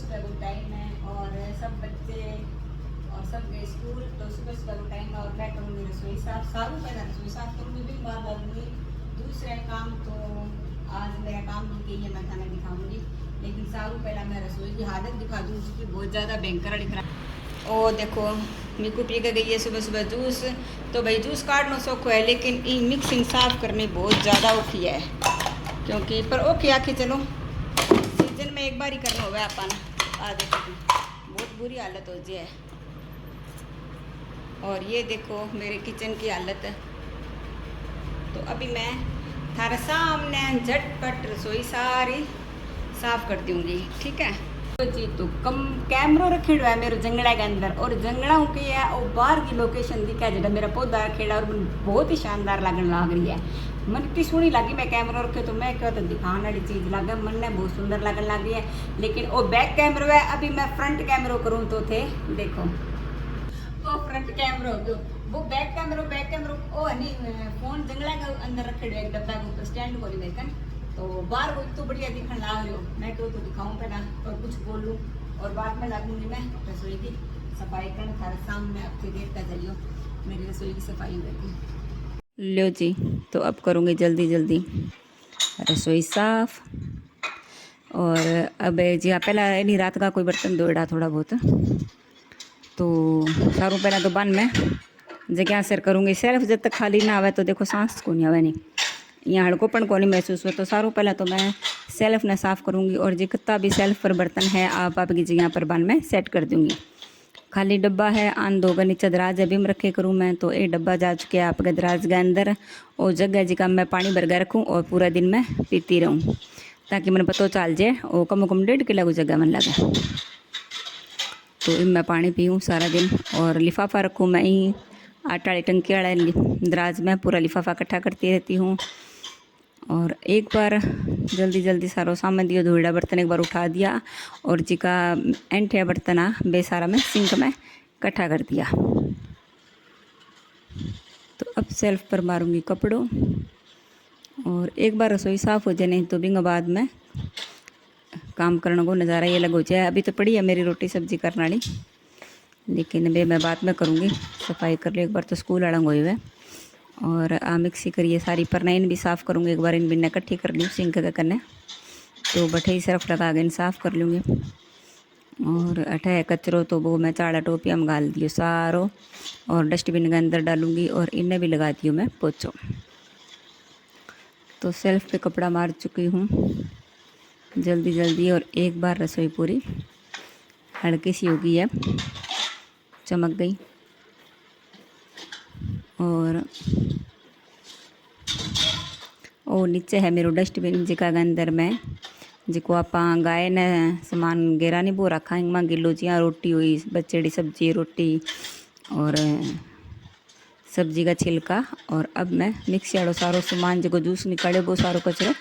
सुबह को टाइम है और सब बच्चे और सब गए स्कूल, तो सुबह सुबह को टाइम है और मैं करूँगी रसोई साफ। सारू पहले रसोई साफ करूँगी, फिर बाद डालूँगी दूसरा काम। तो आज मेरा काम रुक गई है, मैं खाना दिखाऊँगी, लेकिन सारू पहला मैं रसोई की हालत दिखा दूँ क्योंकि बहुत ज़्यादा भयंकर दिख रहा है। ओ देखो मीकू पी के गई है सुबह सुबह जूस। तो भाई जूस काटना सौख है, लेकिन ये मिक्सिंग साफ करनी बहुत ज़्यादा औखी है, क्योंकि पर ओके आखिर चलो सीजन में एक बार ही करना होगा अपन। आ देखो बहुत बुरी हालत हो जाए। और ये देखो मेरे किचन की हालत है। तो अभी मैं थारे सामने झटपट रसोई सारी साफ कर दूँगी, ठीक है जी। तो कम कैमरो रखेड़ो है मेरे जंगला के अंदर, और जंगला के है और बाहर की लोकेशन दिखा है जो मेरा पौधा रखेड़ा, और बहुत ही शानदार लगने लग रही है। मन की सोहनी लगी, मैं कैमरा रखे तो मैं क्या तो दिखाने वाली चीज़ लगे, मन ने बहुत सुंदर लगने लग रही है। लेकिन वो बैक कैमरा है, अभी मैं फ्रंट कैमरा करूँ तो थे देखो वो फ्रंट कैमरा हो वो बैक कैमरा ओ नहीं फोन जंगला के अंदर रखेड़ो एक डब्बा के ऊपर स्टैंड को देखन। तो बाहर वो तो बढ़िया दिखने लग रहे हो, मैं क्यों तो दिखाऊं पहला और कुछ बोलूं, और बाद में लगूंगी मैं रसोई की सफाई करने। थारे सामने आपसे देखता चलियो मेरी रसोई की सफाई होगी। लो जी, तो अब करूँगी जल्दी जल्दी रसोई साफ। और अब जी हाँ, पहला नहीं रात का कोई बर्तन धोड़ा थोड़ा बहुत, तो सारों पहला तो बन में जगह सिर करूँगी सिर्फ जब तक खाली ना आवे तो देखो सांस को नहीं आवे नहीं, यहाँ हड़कोपन को नहीं महसूस हो। तो सारों पहले तो मैं सेल्फ ने साफ़ करूँगी, और जितना भी सेल्फ पर बर्तन है आप की जगह पर बन में सेट कर दूँगी। खाली डब्बा है आन दो नीचे दराज अभी में रखे करूँ मैं, तो एक डब्बा जा चुके आपके दराज के अंदर, और जगह जगह मैं पानी भर के रखूँ और पूरा दिन मैं पीती रहूँ, ताकि मैंने पता चल जाए। और कम से कम 1.5 किलो की जगह मन लगे, तो इन मैं पानी पीऊँ सारा दिन। और लिफाफा रखूँ मैं ही आटा वाली टंकी वाला दराज में पूरा लिफाफा इकट्ठा करती रहती हूँ। और एक बार जल्दी जल्दी सारो सामान दियो, धोड़ा बर्तन एक बार उठा दिया, और जिका एंठे बर्तन बे सारा में सिंक में इकट्ठा कर दिया। तो अब सेल्फ पर मारूंगी कपड़ों, और एक बार रसोई साफ़ हो जाए नहीं तो बिंग बाद में काम करने को नज़ारा ये लग हो जाए। अभी तो पड़ी है मेरी रोटी सब्जी करने वाली, लेकिन बे मैं बाद में करूँगी। सफाई कर ली एक बार तो स्कूल अलग हुए हुए, और मिक्सी करिए सारी पर ना इन भी साफ़ करूँगी एक बार, इन भी इकट्ठी कर लूँ सिंक के करने, तो बठे ही सरफ लगा के इन साफ़ कर लूँगी। और अठे कचरो तो वो मैं चाड़ा टोपिया में गाल दियो सारो, और डस्टबिन के अंदर डालूँगी, और इन्हें भी लगा दियो मैं पोछो। तो सेल्फ पे कपड़ा मार चुकी हूँ जल्दी जल्दी, और एक बार रसोई पूरी हल्की सी होगी है, चमक गई। और ओ नीचे है मेरो डस्टबिन जिका के अंदर में जिको आप गाय ने सामान गेरा नहीं बो रखा इनमें गिलो जिया रोटी हुई बच्चेड़ी सब्जी रोटी और सब्जी का छिलका। और अब मैं मिक्सी वालों सारो सामान जो जूस निकाले वो सारो कचरो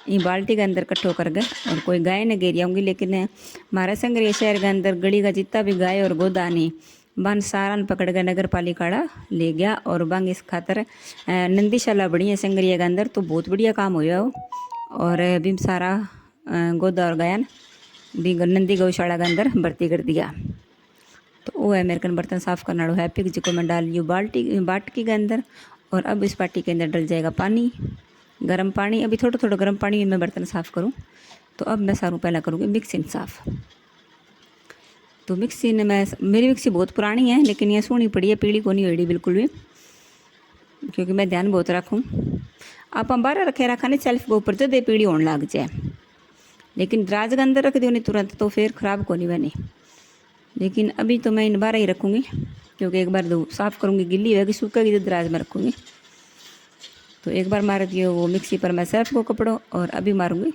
ये बाल्टी के अंदर इकट्ठो कर गए। और कोई गाय ने घेरी आऊँगी, लेकिन हमारे संगरिया शहर के अंदर गली का जितना भी गाय और गोदा नहीं बन सारा पकड़ के नगर पालिका ले गया। और बंग इस खातर नंदीशाला बड़ी है संगरिया के अंदर, तो बहुत बढ़िया काम होया हो। और भी सारा गोदा और गायन भी नंदी गौशाला के अंदर भर्ती कर दिया। तो वो है मेरे कन बर्तन साफ़ करना है पिक जिको मैं डाल ली बाटकी के अंदर। और अब इस बाटी के अंदर डल जाएगा पानी, गर्म पानी। अभी थोड़ा थोड़ा गर्म पानी में मैं बर्तन साफ़ करूँ। तो अब मैं सारू पहला करूँगी मिक्सी साफ़। तो मिक्सी ने मेरी मिक्सी बहुत पुरानी है, लेकिन ये सोनी पड़ी है, पीली को नहीं हुई बिल्कुल भी, क्योंकि मैं ध्यान बहुत रखूँ। आप बारह रखे रखा नहीं सेल्फ के ऊपर जब पीली होने लग जाए, लेकिन दराज के अंदर रख दियो नहीं तुरंत तो फिर ख़राब को नहीं बनी। लेकिन अभी तो मैं इन बारह ही रखूँगी, क्योंकि एक बार साफ़ करूँगी गिल्ली होगी सूखेगी तो दराज में रखूँगी। तो एक बार मार दियो वो मिक्सी पर मैं सर्फ को कपड़ों, और अभी मारूँगी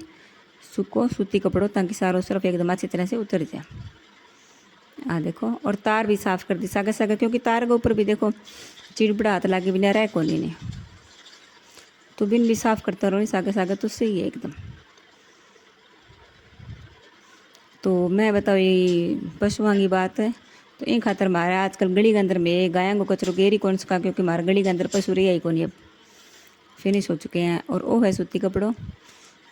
सूखो सूती कपड़ों, ताकि सारों सर्फ एकदम अच्छी तरह से उतर जाए। देखो, और तार भी साफ़ कर दी सागे सागे, क्योंकि तार के ऊपर भी देखो चिड़बड़ा हाथ लागे बिना रह को नहीं। तो बिन भी साफ़ करता रहो सागे सागे, तो सही है एकदम। तो मैं बताओ ये पशुओं की बात है, तो इन खातर हमारे आजकल गली के अंदर में गायों को कचरो गेरी कौन सा, क्योंकि हमारे गली के अंदर पशु रही को नहीं, अब फिनिश हो चुके हैं। और वो है सूती कपड़ों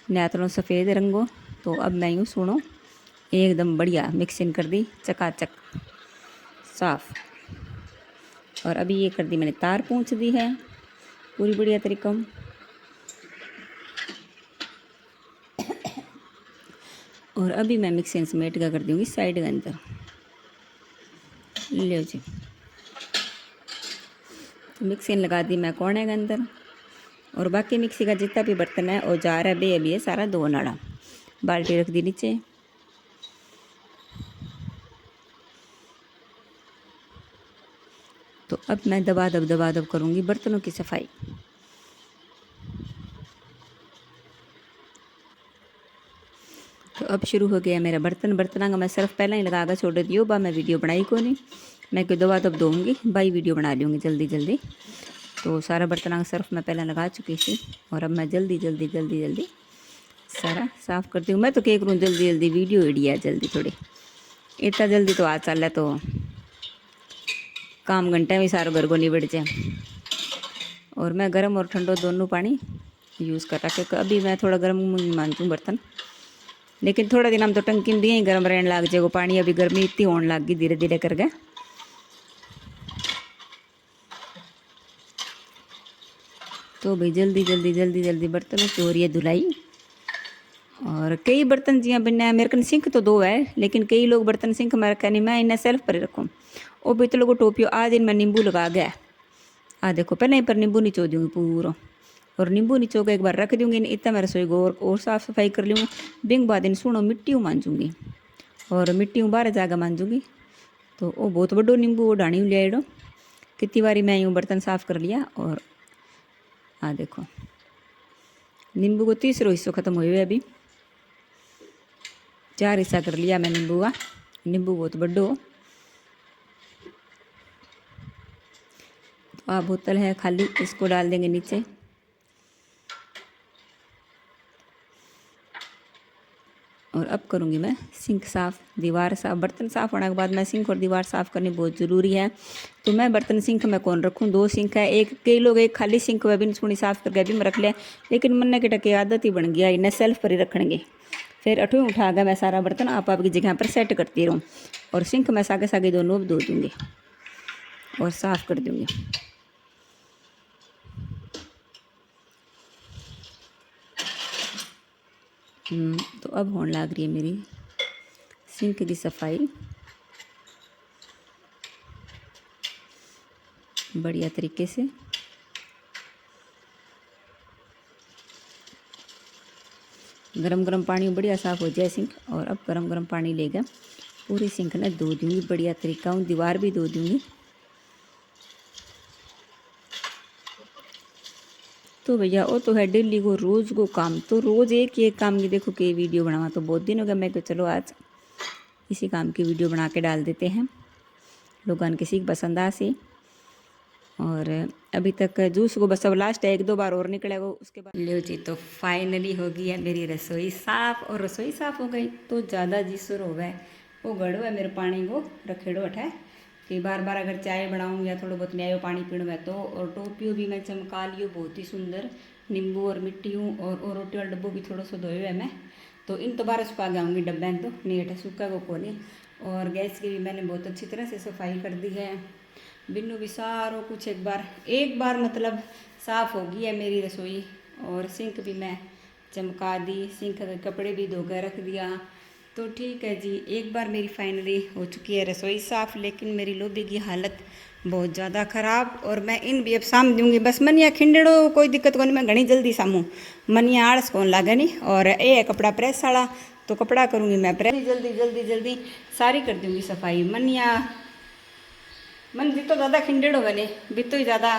नेतरों सफ़ेद रंगों। तो अब मैं यूँ सुनो एकदम बढ़िया मिक्सिंग कर दी, चकाचक साफ। और अभी ये कर दी मैंने तार पूंछ दी है पूरी बढ़िया तरीका। और अभी मैं मिक्सिंग समेट का कर दूँगी साइड के अंदर। लो जी, तो मिक्सिंग लगा दी मैं कोने के अंदर। और बाकी मिक्सी का जितना भी बर्तन है औजार है बे अभी है सारा धो नाड़ा। बाल्टी रख दी नीचे। तो अब मैं दबा दब करूँगी बर्तनों की सफाई। तो अब शुरू हो गया मेरा बर्तन का मैं सर्फ पहले ही लगा कर छोड़ दियो बा। मैं वीडियो बनाई को नहीं, मैं क्यों दबा दब दूँगी भाई, वीडियो बना लूँगी जल्दी। तो सारा बर्तन का सर्फ मैं पहले लगा चुकी थी। और अब मैं जल्दी सारा साफ़ करती हूँ। मैं तो क्या करूँ जल्दी वीडियो एडिया जल्दी थोड़ी, इतना जल्दी तो आज चल है तो काम घंटे में सारा घर को निबड़ जाए। और मैं गर्म और ठंडो दोनों पानी यूज़ कर रहा, क्योंकि अभी मैं थोड़ा गर्म मानती हूँ बर्तन, लेकिन थोड़ा दिन हम तो टंकी में दिए ही गर्म रहने लग जाएगा पानी। अभी गर्मी इतनी होने लग गई धीरे कर गए। तो भाई जल्दी बर्तनों की हो रही है धुलाई। और कई बर्तन जियाँ बिना मेरे कन सिंक तो 2 है, लेकिन कई लोग बर्तन सिंक में रखा नहीं, मैं इन्हें सेल्फ पर रखूँ। वो भी तो लोगों टोपियो आज दिन मैं नींबू लगा गया। देखो पहले ही पर नींबू निचो दूँगी पूरा। और नींबू निचो के एक बार रख दूँगी, इतना मैं रसोई को और साफ़ सफाई कर लूँगी। बिंग बाद इन सुनो मिट्टी मांजूँगी और मिट्टी बाहर जाकर मांजूँगी। तो वो बहुत बड़ो नींबू वो डाणी लिया कितनी बारी मैं यूँ बर्तन साफ़ कर लिया। और देखो नींबू को 3रा हिस्सा ख़त्म हुए हुए, अभी 4 हिस्सा कर लिया मैं नींबू का। नींबू बहुत बड़ो। तो बोतल है खाली, इसको डाल देंगे नीचे। और अब करूँगी मैं सिंक साफ़, दीवार साफ़। बर्तन साफ़ होने के बाद मैं सिंक और दीवार साफ़ करनी बहुत ज़रूरी है। तो मैं बर्तन सिंक में कौन रखूँ, 2 सिंक है। एक कई लोग एक खाली सिंक वे भी सोनी साफ़ करके भी मैं रख लिया, लेकिन मन के टके आदत ही बन गया इन्हें सेल्फ पर ही रखने। फिर अठू उठा कर मैं सारा बर्तन आप की जगह पर सेट करती रहूँ। और सिंक में सागे दोनों धो दूँगी और साफ़ कर दूँगी। तो अब होने लग रही है मेरी सिंक की सफाई बढ़िया तरीके से। गरम पानी बढ़िया साफ़ हो जाए सिंक। और अब गरम पानी लेकर पूरी सिंक ने धो दूँगी बढ़िया तरीका। हूँ दीवार भी धो दूँगी। तो भैया वो तो है डेली को रोज़ को काम, तो रोज़ एक काम की देखो कि वीडियो बनावा। तो बहुत दिन हो गया, मैं को चलो आज इसी काम की वीडियो बना के डाल देते हैं, लोगों किसी की पसंद आ सी। और अभी तक जूस को बस अब लास्ट है, 1-2 बार और निकलेगा उसके बाद। लो जी, तो फाइनली हो गई है मेरी रसोई साफ़। और रसोई साफ़ हो गई तो ज़्यादा जी शुरू हो गए वो गड़ो है मेरे पानी को रखेड़ो हटे कि बार अगर चाय बनाऊँ या थोड़ा बहुत न्यायो पानी पीणो है तो। और टोपियो भी मैं चमका लियो बहुत ही सुंदर नींबू और मिट्टी हूँ। और रोटी वाला डब्बो भी थोड़ा सा धोए है मैं, तो इन तो 12 सुखा जाऊँगी डब्बे तो नहीं हटे सूखा को नहीं। और गैस की भी मैंने बहुत अच्छी तरह से सफाई कर दी है। बिन्नू भी सारो कुछ एक बार मतलब साफ़ हो गई है मेरी रसोई। और सिंक भी मैं चमका दी, सिंक के कपड़े भी धो कर रख दिया। तो ठीक है जी, एक बार मेरी फाइनली हो चुकी है रसोई साफ़। लेकिन मेरी लोबी की हालत बहुत ज़्यादा ख़राब। और मैं इन भी अब साम दूँगी बस। मनिया खिंडड़ो कोई दिक्कत को नहीं, मैं घनी जल्दी सामूँ, मनिया आलस कौन लागे नहीं। और ये है कपड़ा प्रेस वाला, तो कपड़ा करूँगी मैं प्रेस जल्दी सारी कर दूँगी सफाई। मन जितो ज़्यादा खिंडेड़ हो बने बितो ही ज़्यादा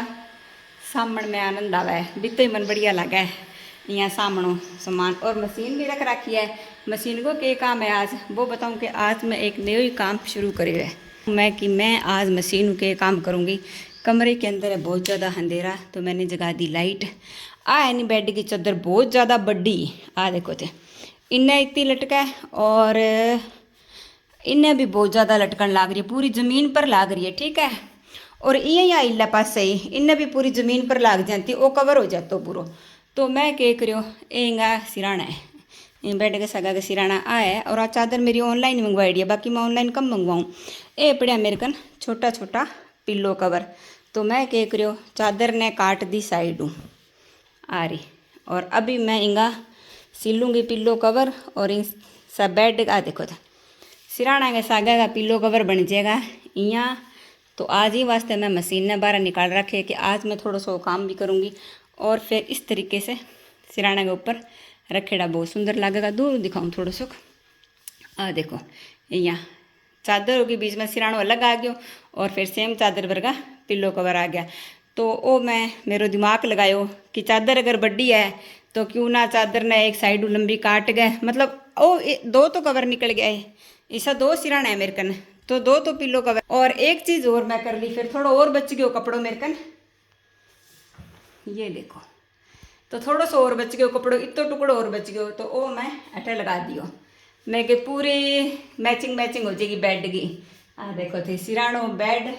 सामण में आनंद आवा है, बितो ही मन बढ़िया लगा है यहाँ सामणो सामान। और मशीन भी रख रखी है। मशीन को क्या काम है आज वो बताऊँ कि आज मैं एक नया ही काम शुरू करे है मैं आज मशीन के काम करूँगी। कमरे के अंदर है बहुत ज़्यादा अंधेरा, तो मैंने जगा दी लाइट। है नहीं बेड की चादर बहुत ज़्यादा बड़ी, देखो थे इन्हें इतनी लटका है। और इन्हें भी बहुत ज़्यादा लटकन लाग रही है, पूरी ज़मीन पर लाग रही है, ठीक है। और ये इला पास ही इन्हें भी पूरी ज़मीन पर लाग जाती, वो कवर हो जाता पूरा। तो मैं क्या करो एंगा सिराना है ये बेड के सगा के सिराना आया और आ चादर मेरी ऑनलाइन ही मंगवाई है, बाकी मैं ऑनलाइन कम मंगवाऊँ। ये पड़ा मेरे कन छोटा छोटा पिल्लो कवर। तो मैं क्या करो चादर ने काट दी साइड आ रही, और अभी मैं इंगा सिलूँगी पिल्लो कवर और इन सब बेड आ देखो था सिराना के सागा का पिल्लो कवर बन जाएगा यहाँ। तो आज ही वास्ते मैं मशीन ने बाहर निकाल रखे कि आज मैं थोड़ा सा काम भी करूँगी और फिर इस तरीके से सिराना के ऊपर रखेड़ा बहुत सुंदर लगेगा। दूर दिखाऊँ थोड़ा सा, आ देखो यहाँ चादरों के बीच में सिरानो अलग आ गया और फिर सेम चादर वर्गा पिल्लो कवर आ गया। तो वो मैं मेरे दिमाग लगायो कि चादर अगर बड़ी है तो क्यों ना चादर ने एक साइड लंबी काट गए, मतलब ओ दो तो कवर निकल गया है, ऐसा दो सिराना है मेरे कन, तो दो तो पिल्लो कवर। और एक चीज़ और मैं कर ली, फिर थोड़ा और बच गयो कपड़ों मेरे कन, ये देखो तो थोड़ा सा और बच गयो कपड़ों, इतो टुकड़ो और बच गयो तो वो मैं अठे लगा दियो। मैं के पूरी मैचिंग मैचिंग हो जाएगी बेड की। आ देखो थे सिरानो बेड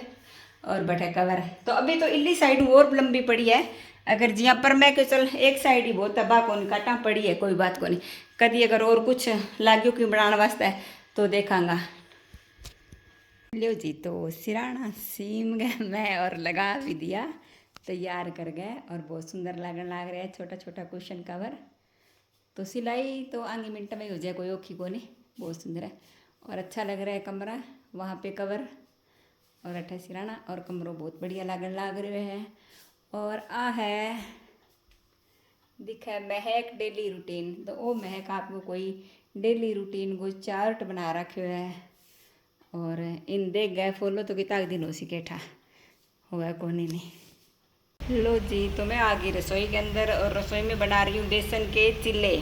और बटे कवर। तो अभी तो इल्ली साइड और लंबी पड़ी है, अगर जिया पर मैं के चल एक साइड ही बहुत तबाह को काटा पड़ी है, कोई बात को नहीं, कभी अगर और कुछ लाग्यो कि बनाने वास्ते तो देखांगा। लो जी तो सिराना सीम गए मैं और लगा भी दिया, तैयार कर गए और बहुत सुंदर लगन लग रहा है छोटा छोटा कुशन कवर। तो सिलाई तो आगे मिनट में ही हो जाए, कोई औखी को नहीं, बहुत सुंदर है और अच्छा लग रहा है कमरा, वहाँ पे कवर और अठे सिराना और कमरों बहुत बढ़िया लगन लग रहे है। और आ है दिखा है महक डेली रूटीन, तो वो महक आपको कोई डेली रूटीन कोई चार्ट बना रखे है और इन देख गए फॉलो तो कितना दिन हो सी केठा होगा कोनी नहीं। लो जी तो मैं आ गई रसोई के अंदर और रसोई में बना रही हूँ बेसन के चिल्ले।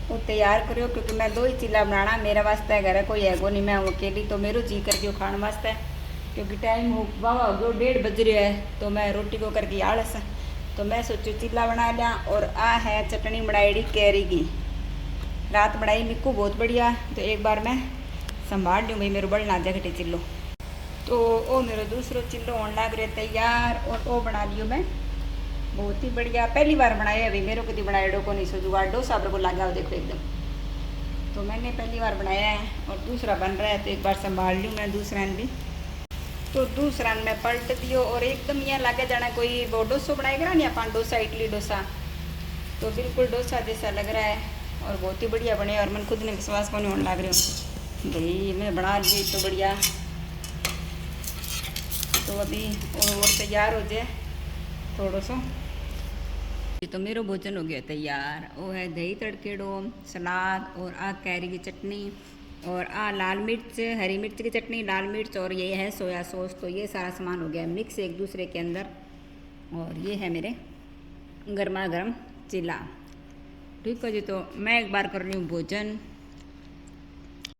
वो तैयार करो क्योंकि मैं दो ही चिल्ला बनाना, मेरा वास्ते घर कोई है को नहीं, मैं अकेली, तो मेरो जी कर दियो खाने वास्ते क्योंकि टाइम हो वाह हो गयो 1:30 बज रहा है, तो मैं रोटी को करके आलस, तो मैं सोचू चिल्ला बना लिया। और आ है चटनी बनाई कैरी की, रात बनाई मिक्कू बहुत बढ़िया, तो एक बार मैं संभाल लूँ भाई मेरे बड़ ना जाए घटे चिल्लो। तो वो मेरा दूसरो चिल्लो होने लग रहे तैयार और वो बना लियो मैं बहुत ही बढ़िया, पहली बार बनाया अभी मेरे को बनाया डोको नहीं सो जुगाड़ डोसा को लगा हो देखो एकदम, तो मैंने पहली बार बनाया है और दूसरा बन रहा है, तो एक बार संभाल लूँ मैं दूसरा भी। तो दूसरा मैं पलट दियो और एकदम यहाँ लगे जाना कोई वो डोसो बनाएगा नहीं अपन डोसा इडली डोसा, तो बिल्कुल डोसा जैसा लग रहा है और बहुत ही बढ़िया बने और मन खुद ने विश्वास को नहीं होने लग रहे हो भाई मैं बना ली तो बढ़िया। तो अभी और तैयार हो जाए थोड़ा सा। तो मेरा भोजन हो गया तैयार, वो है दही तड़केड़ो, सलाद और आ कैरी की चटनी और आ लाल मिर्च हरी मिर्च की चटनी, लाल मिर्च और ये है सोया सॉस। तो ये सारा सामान हो गया मिक्स एक दूसरे के अंदर और ये है मेरे गर्मा गर्म चिल्ला। ठीक है जी, तो मैं एक बार कर रही हूँ भोजन।